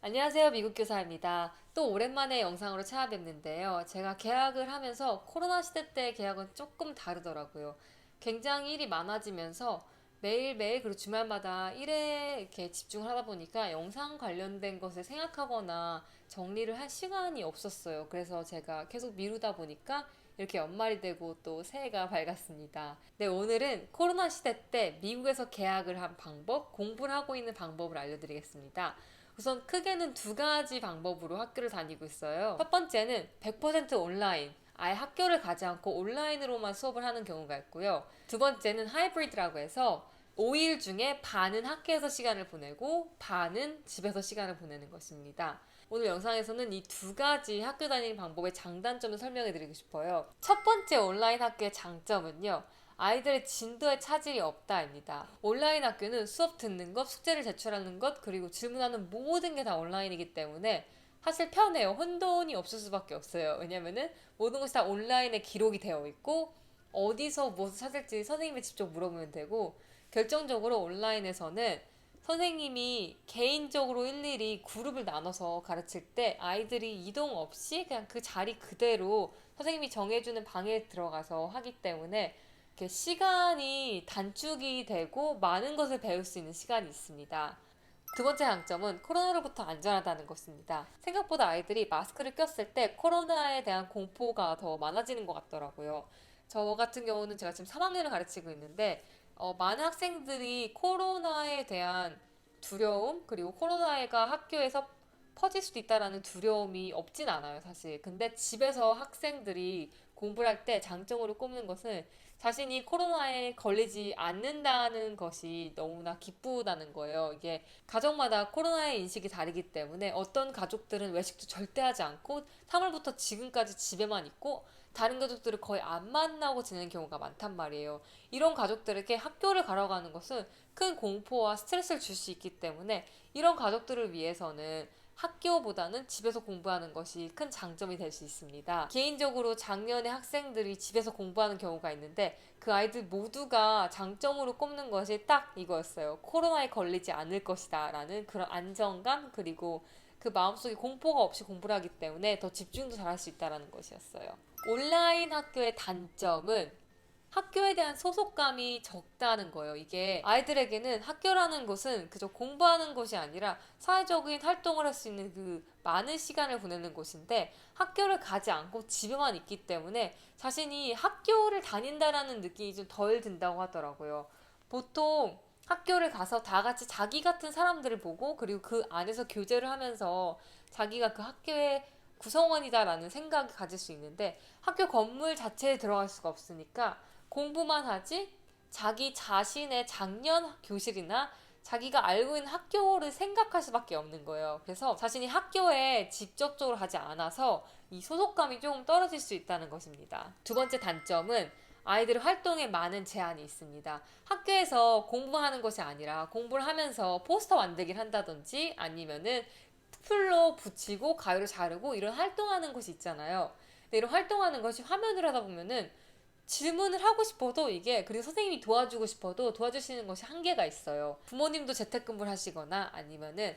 안녕하세요. 미국 교사입니다. 또 오랜만에 영상으로 찾아뵙는데요. 제가 개학을 하면서 코로나 시대 때 개학은 조금 다르더라고요. 굉장히 일이 많아지면서 매일매일 그리고 주말마다 일에 이렇게 집중을 하다 보니까 영상 관련된 것을 생각하거나 정리를 할 시간이 없었어요. 그래서 제가 계속 미루다 보니까 이렇게 연말이 되고 또 새해가 밝았습니다. 네, 오늘은 코로나 시대 때 미국에서 개학을 한 방법, 공부를 하고 있는 방법을 알려드리겠습니다. 우선 크게는 두 가지 방법으로 학교를 다니고 있어요. 첫 번째는 100% 온라인. 아예 학교를 가지 않고 온라인으로만 수업을 하는 경우가 있고요. 두 번째는 하이브리드라고 해서 5일 중에 반은 학교에서 시간을 보내고 반은 집에서 시간을 보내는 것입니다. 오늘 영상에서는 이 두 가지 학교 다니는 방법의 장단점을 설명해 드리고 싶어요. 첫 번째 온라인 학교의 장점은요. 아이들의 진도에 차질이 없다입니다. 온라인 학교는 수업 듣는 것, 숙제를 제출하는 것, 그리고 질문하는 모든 게 다 온라인이기 때문에 사실 편해요. 혼돈이 없을 수밖에 없어요. 왜냐면은 모든 것이 다 온라인에 기록이 되어 있고 어디서 무엇을 찾을지 선생님이 직접 물어보면 되고 결정적으로 온라인에서는 선생님이 개인적으로 일일이 그룹을 나눠서 가르칠 때 아이들이 이동 없이 그냥 그 자리 그대로 선생님이 정해주는 방에 들어가서 하기 때문에 이렇게 시간이 단축이 되고 많은 것을 배울 수 있는 시간이 있습니다. 두 번째 장점은 코로나로부터 안전하다는 것입니다. 생각보다 아이들이 마스크를 꼈을 때 코로나에 대한 공포가 더 많아지는 것 같더라고요. 저 같은 경우는 제가 지금 3학년을 가르치고 있는데 많은 학생들이 코로나에 대한 두려움 그리고 코로나가 학교에서 퍼질 수도 있다라는 두려움이 없진 않아요, 사실. 근데 집에서 학생들이 공부를 할 때 장점으로 꼽는 것은 자신이 코로나에 걸리지 않는다는 것이 너무나 기쁘다는 거예요. 이게 가정마다 코로나의 인식이 다르기 때문에 어떤 가족들은 외식도 절대 하지 않고 3월부터 지금까지 집에만 있고 다른 가족들을 거의 안 만나고 지내는 경우가 많단 말이에요. 이런 가족들에게 학교를 가러 가는 것은 큰 공포와 스트레스를 줄 수 있기 때문에 이런 가족들을 위해서는 학교보다는 집에서 공부하는 것이 큰 장점이 될 수 있습니다. 개인적으로 작년에 학생들이 집에서 공부하는 경우가 있는데 그 아이들 모두가 장점으로 꼽는 것이 딱 이거였어요. 코로나에 걸리지 않을 것이다 라는 그런 안정감 그리고 그 마음속에 공포가 없이 공부를 하기 때문에 더 집중도 잘할 수 있다는 것이었어요. 온라인 학교의 단점은 학교에 대한 소속감이 적다는 거예요. 이게 아이들에게는 학교라는 곳은 그저 공부하는 곳이 아니라 사회적인 활동을 할 수 있는 그 많은 시간을 보내는 곳인데 학교를 가지 않고 집에만 있기 때문에 자신이 학교를 다닌다라는 느낌이 좀 덜 든다고 하더라고요. 보통 학교를 가서 다 같이 자기 같은 사람들을 보고 그리고 그 안에서 교제를 하면서 자기가 그 학교의 구성원이다라는 생각을 가질 수 있는데 학교 건물 자체에 들어갈 수가 없으니까 공부만 하지 자기 자신의 작년 교실이나 자기가 알고 있는 학교를 생각할 수밖에 없는 거예요. 그래서 자신이 학교에 직접적으로 가지 않아서 이 소속감이 좀 떨어질 수 있다는 것입니다. 두 번째 단점은 아이들의 활동에 많은 제한이 있습니다. 학교에서 공부하는 것이 아니라 공부를 하면서 포스터 만들기를 한다든지 아니면은 풀로 붙이고 가위로 자르고 이런 활동하는 것이 있잖아요. 근데 이런 활동하는 것이 화면을 하다 보면은 질문을 하고 싶어도 이게 그리고 선생님이 도와주고 싶어도 도와주시는 것이 한계가 있어요. 부모님도 재택근무를 하시거나 아니면은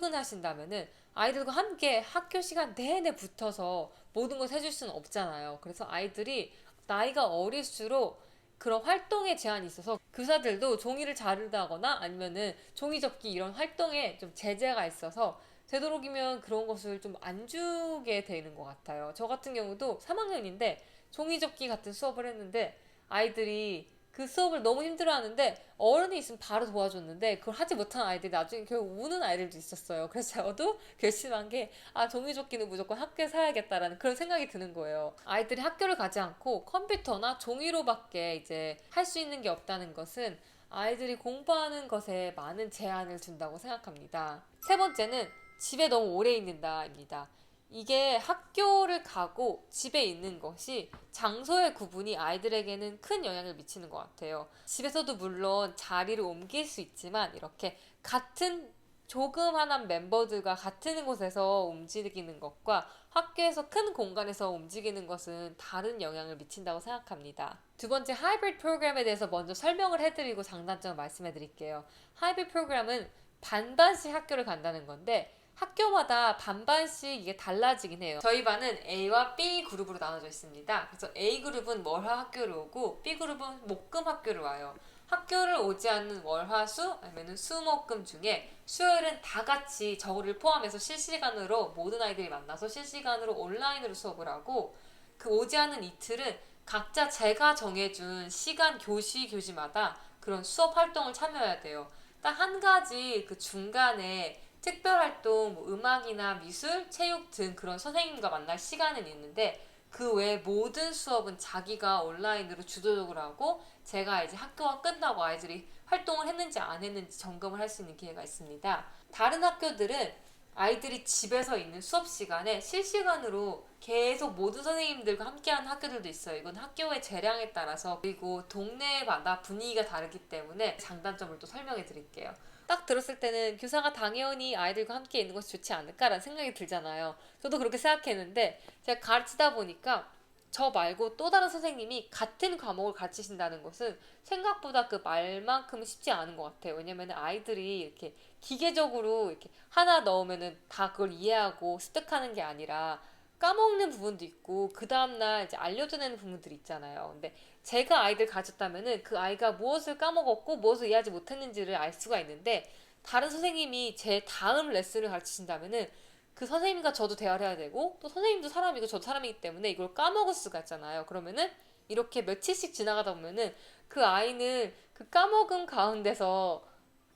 출근하신다면은 아이들과 함께 학교 시간 내내 붙어서 모든 걸 해줄 수는 없잖아요. 그래서 아이들이 나이가 어릴수록 그런 활동에 제한이 있어서 교사들도 종이를 자르다거나 아니면은 종이 접기 이런 활동에 좀 제재가 있어서 되도록이면 그런 것을 좀 안 주게 되는 것 같아요. 저 같은 경우도 3학년인데 종이접기 같은 수업을 했는데 아이들이 그 수업을 너무 힘들어하는데 어른이 있으면 바로 도와줬는데 그걸 하지 못한 아이들이 나중에 결국 우는 아이들도 있었어요. 그래서 저도 결심한 게 종이접기는 무조건 학교에서 해야겠다라는 그런 생각이 드는 거예요. 아이들이 학교를 가지 않고 컴퓨터나 종이로밖에 이제 할 수 있는 게 없다는 것은 아이들이 공부하는 것에 많은 제한을 둔다고 생각합니다. 세 번째는 집에 너무 오래 있는다입니다. 이게 학교를 가고 집에 있는 것이 장소의 구분이 아이들에게는 큰 영향을 미치는 것 같아요. 집에서도 물론 자리를 옮길 수 있지만 이렇게 같은 조그만한 멤버들과 같은 곳에서 움직이는 것과 학교에서 큰 공간에서 움직이는 것은 다른 영향을 미친다고 생각합니다. 두 번째 하이브리드 프로그램에 대해서 먼저 설명을 해드리고 장단점을 말씀해 드릴게요. 하이브리드 프로그램은 반반씩 학교를 간다는 건데 학교마다 반반씩 이게 달라지긴 해요. 저희 반은 A와 B 그룹으로 나눠져 있습니다. 그래서 A 그룹은 월화 학교를 오고 B 그룹은 목금 학교를 와요. 학교를 오지 않는 월화수 아니면 수목금 중에 수요일은 다 같이 저를 포함해서 실시간으로 모든 아이들이 만나서 실시간으로 온라인으로 수업을 하고, 그 오지 않는 이틀은 각자 제가 정해준 시간 교시마다 그런 수업 활동을 참여해야 돼요. 딱 한 가지 그 중간에 특별 활동, 뭐 음악이나 미술, 체육 등 그런 선생님과 만날 시간은 있는데, 그 외에 모든 수업은 자기가 온라인으로 주도적으로 하고, 제가 이제 학교가 끝나고 아이들이 활동을 했는지 안 했는지 점검을 할 수 있는 기회가 있습니다. 다른 학교들은 아이들이 집에서 있는 수업 시간에 실시간으로 계속 모든 선생님들과 함께하는 학교들도 있어요. 이건 학교의 재량에 따라서, 그리고 동네마다 분위기가 다르기 때문에 장단점을 또 설명해 드릴게요. 딱 들었을 때는 교사가 당연히 아이들과 함께 있는 것이 좋지 않을까라는 생각이 들잖아요. 저도 그렇게 생각했는데, 제가 가르치다 보니까 저 말고 또 다른 선생님이 같은 과목을 가르치신다는 것은 생각보다 그 말만큼은 쉽지 않은 것 같아요. 왜냐면 아이들이 이렇게 기계적으로 이렇게 하나 넣으면은 다 그걸 이해하고 습득하는 게 아니라 까먹는 부분도 있고, 그 다음날 이제 알려드리는 부분들이 있잖아요. 근데 제가 아이들 가르쳤다면은 그 아이가 무엇을 까먹었고 무엇을 이해하지 못했는지를 알 수가 있는데, 다른 선생님이 제 다음 레슨을 가르치신다면은 그 선생님과 저도 대화를 해야 되고, 또 선생님도 사람이고 저도 사람이기 때문에 이걸 까먹을 수가 있잖아요. 그러면은 이렇게 며칠씩 지나가다 보면은 그 아이는 그 까먹은 가운데서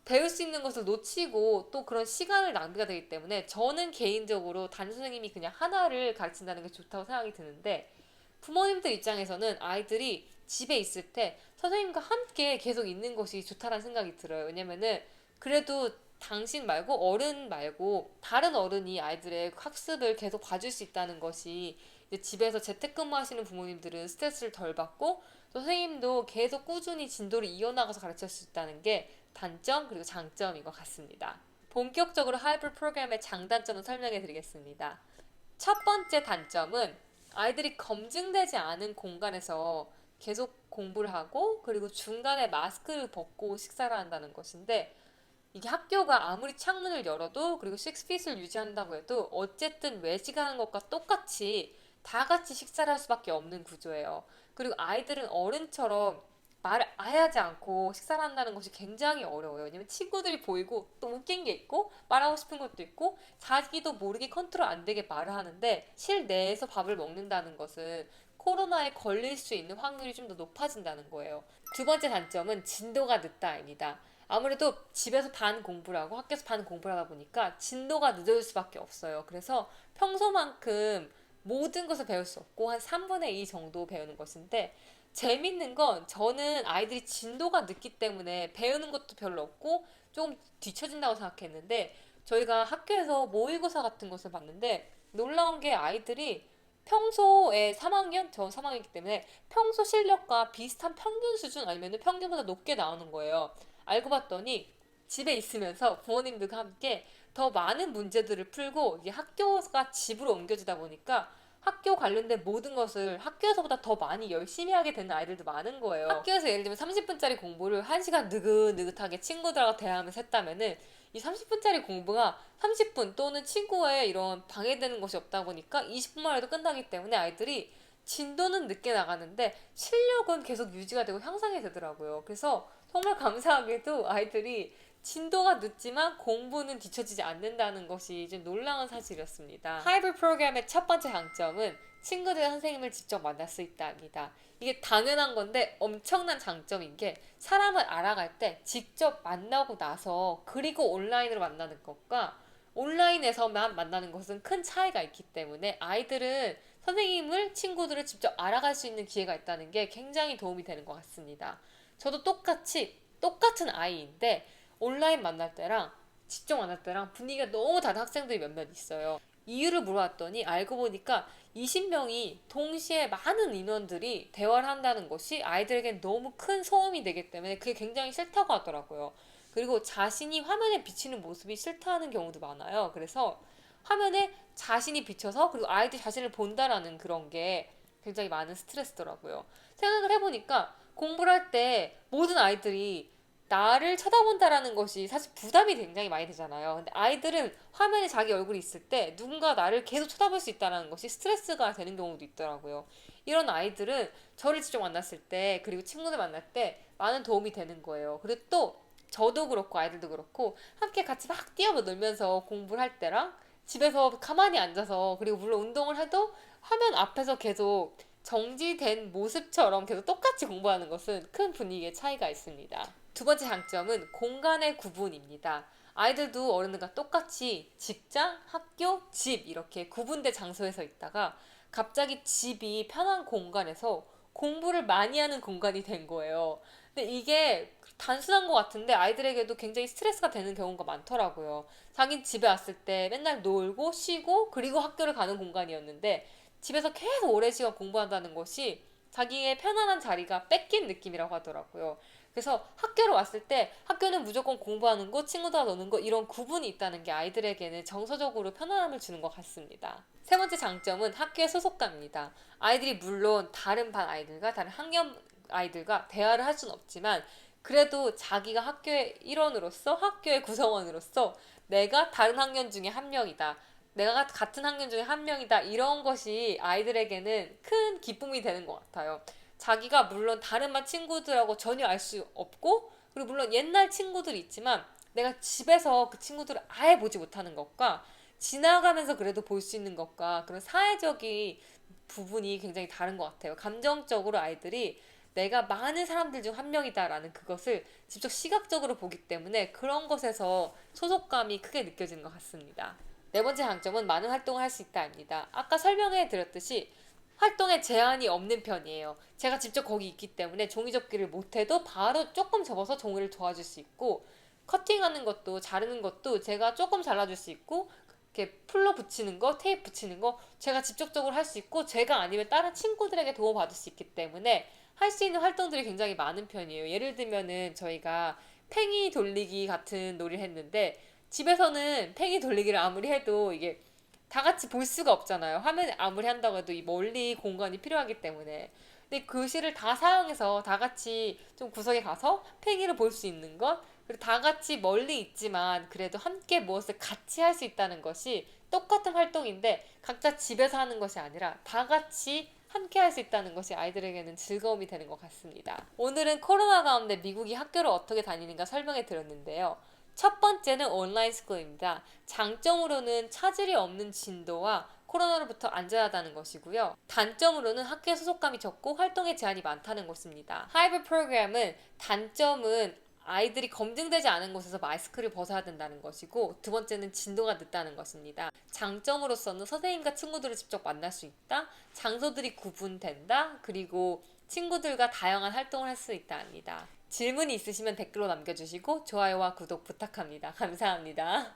배울 수 있는 것을 놓치고 또 그런 시간을 낭비가 되기 때문에, 저는 개인적으로 담임 선생님이 그냥 하나를 가르친다는 게 좋다고 생각이 드는데, 부모님들 입장에서는 아이들이 집에 있을 때 선생님과 함께 계속 있는 것이 좋다라는 생각이 들어요. 왜냐면은 그래도 당신 말고 어른 말고 다른 어른이 아이들의 학습을 계속 봐줄 수 있다는 것이, 이제 집에서 재택근무하시는 부모님들은 스트레스를 덜 받고 또 선생님도 계속 꾸준히 진도를 이어나가서 가르칠 수 있다는 게 단점 그리고 장점인 것 같습니다. 본격적으로 하이브리드 프로그램의 장단점을 설명해 드리겠습니다. 첫 번째 단점은 아이들이 검증되지 않은 공간에서 계속 공부를 하고, 그리고 중간에 마스크를 벗고 식사를 한다는 것인데, 이게 학교가 아무리 창문을 열어도 그리고 6핏을 유지한다고 해도 어쨌든 외식하는 것과 똑같이 다 같이 식사를 할 수밖에 없는 구조예요. 그리고 아이들은 어른처럼 말을 아예 하지 않고 식사를 한다는 것이 굉장히 어려워요. 왜냐면 친구들이 보이고 또 웃긴 게 있고 말하고 싶은 것도 있고 자기도 모르게 컨트롤 안 되게 말을 하는데, 실내에서 밥을 먹는다는 것은 코로나에 걸릴 수 있는 확률이 좀 더 높아진다는 거예요. 두 번째 단점은 진도가 늦다입니다. 아무래도 집에서 반 공부를 하고 학교에서 반 공부를 하다 보니까 진도가 늦어질 수밖에 없어요. 그래서 평소만큼 모든 것을 배울 수 없고 한 3분의 2 정도 배우는 것인데, 재밌는 건 저는 아이들이 진도가 늦기 때문에 배우는 것도 별로 없고 조금 뒤처진다고 생각했는데, 저희가 학교에서 모의고사 같은 것을 봤는데 놀라운 게 아이들이 평소에 3학년, 저 3학년이기 때문에 평소 실력과 비슷한 평균 수준 아니면 평균보다 높게 나오는 거예요. 알고 봤더니 집에 있으면서 부모님들과 함께 더 많은 문제들을 풀고, 이게 학교가 집으로 옮겨지다 보니까 학교 관련된 모든 것을 학교에서보다 더 많이 열심히 하게 되는 아이들도 많은 거예요. 학교에서 예를 들면 30분짜리 공부를 1시간 느긋느긋하게 친구들하고 대화하면서 했다면은 이 30분짜리 공부가 30분 또는 친구의 이런 방해되는 것이 없다 보니까 20분만 해도 끝나기 때문에 아이들이 진도는 늦게 나가는데 실력은 계속 유지가 되고 향상이 되더라고요. 그래서 정말 감사하게도 아이들이 진도가 늦지만 공부는 뒤처지지 않는다는 것이 좀 놀라운 사실이었습니다. 하이브리드 프로그램의 첫 번째 장점은 친구들과 선생님을 직접 만날 수 있다입니다. 이게 당연한 건데 엄청난 장점인 게, 사람을 알아갈 때 직접 만나고 나서 그리고 온라인으로 만나는 것과 온라인에서만 만나는 것은 큰 차이가 있기 때문에, 아이들은 선생님을, 친구들을 직접 알아갈 수 있는 기회가 있다는 게 굉장히 도움이 되는 것 같습니다. 저도 똑같은 아이인데 온라인 만날 때랑 직접 만날 때랑 분위기가 너무 다른 학생들이 몇몇 있어요. 이유를 물어봤더니 알고 보니까 20명이 동시에 많은 인원들이 대화를 한다는 것이 아이들에겐 너무 큰 소음이 되기 때문에 그게 굉장히 싫다고 하더라고요. 그리고 자신이 화면에 비치는 모습이 싫다는 경우도 많아요. 그래서 화면에 자신이 비쳐서, 그리고 아이들이 자신을 본다라는 그런 게 굉장히 많은 스트레스더라고요. 생각을 해보니까 공부를 할 때 모든 아이들이 나를 쳐다본다라는 것이 사실 부담이 굉장히 많이 되잖아요. 근데 아이들은 화면에 자기 얼굴이 있을 때 누군가 나를 계속 쳐다볼 수 있다는 것이 스트레스가 되는 경우도 있더라고요. 이런 아이들은 저를 직접 만났을 때, 그리고 친구들 만날 때 많은 도움이 되는 거예요. 그리고 또 저도 그렇고 아이들도 그렇고 함께 같이 막 뛰어놀면서 공부를 할 때랑 집에서 가만히 앉아서, 그리고 물론 운동을 해도 화면 앞에서 계속 정지된 모습처럼 계속 똑같이 공부하는 것은 큰 분위기의 차이가 있습니다. 두 번째 장점은 공간의 구분입니다. 아이들도 어른들과 똑같이 직장, 학교, 집 이렇게 구분된 장소에서 있다가 갑자기 집이 편한 공간에서 공부를 많이 하는 공간이 된 거예요. 근데 이게 단순한 것 같은데 아이들에게도 굉장히 스트레스가 되는 경우가 많더라고요. 자긴 집에 왔을 때 맨날 놀고 쉬고 그리고 학교를 가는 공간이었는데 집에서 계속 오랜 시간 공부한다는 것이 자기의 편안한 자리가 뺏긴 느낌이라고 하더라고요. 그래서 학교로 왔을 때 학교는 무조건 공부하는 거, 친구들과 노는 거 이런 구분이 있다는 게 아이들에게는 정서적으로 편안함을 주는 것 같습니다. 세 번째 장점은 학교의 소속감입니다. 아이들이 물론 다른 반 아이들과 다른 학년 아이들과 대화를 할 수는 없지만 그래도 자기가 학교의 일원으로서 학교의 구성원으로서 내가 다른 학년 중에 한 명이다. 내가 같은 학년 중에 한 명이다. 이런 것이 아이들에게는 큰 기쁨이 되는 것 같아요. 자기가 물론 다른 반 친구들하고 전혀 알 수 없고, 그리고 물론 옛날 친구들이 있지만 내가 집에서 그 친구들을 아예 보지 못하는 것과 지나가면서 그래도 볼 수 있는 것과 그런 사회적인 부분이 굉장히 다른 것 같아요. 감정적으로 아이들이 내가 많은 사람들 중 한 명이다라는 그것을 직접 시각적으로 보기 때문에 그런 것에서 소속감이 크게 느껴지는 것 같습니다. 네 번째 장점은 많은 활동을 할 수 있다입니다. 아까 설명해 드렸듯이 활동에 제한이 없는 편이에요. 제가 직접 거기 있기 때문에 종이 접기를 못해도 바로 조금 접어서 종이를 도와줄 수 있고, 커팅하는 것도 자르는 것도 제가 조금 잘라줄 수 있고, 이렇게 풀로 붙이는 거, 테이프 붙이는 거 제가 직접적으로 할 수 있고, 제가 아니면 다른 친구들에게 도움받을 수 있기 때문에 할 수 있는 활동들이 굉장히 많은 편이에요. 예를 들면은 저희가 팽이 돌리기 같은 놀이를 했는데 집에서는 팽이 돌리기를 아무리 해도 이게 다 같이 볼 수가 없잖아요. 화면에 아무리 한다고 해도 이 멀리 공간이 필요하기 때문에. 근데 글씨를 다 사용해서 다 같이 좀 구석에 가서 팽이를 볼 수 있는 것, 그리고 다 같이 멀리 있지만 그래도 함께 무엇을 같이 할 수 있다는 것이 똑같은 활동인데 각자 집에서 하는 것이 아니라 다 같이 함께 할 수 있다는 것이 아이들에게는 즐거움이 되는 것 같습니다. 오늘은 코로나 가운데 미국이 학교를 어떻게 다니는가 설명해 드렸는데요. 첫 번째는 온라인 스쿨입니다. 장점으로는 차질이 없는 진도와 코로나로부터 안전하다는 것이고요. 단점으로는 학교에 소속감이 적고 활동에 제한이 많다는 것입니다. 하이브리드 프로그램은 단점은 아이들이 검증되지 않은 곳에서 마스크를 벗어야 된다는 것이고, 두 번째는 진도가 늦다는 것입니다. 장점으로서는 선생님과 친구들을 직접 만날 수 있다, 장소들이 구분된다, 그리고 친구들과 다양한 활동을 할 수 있다입니다. 질문이 있으시면 댓글로 남겨주시고 좋아요와 구독 부탁합니다. 감사합니다.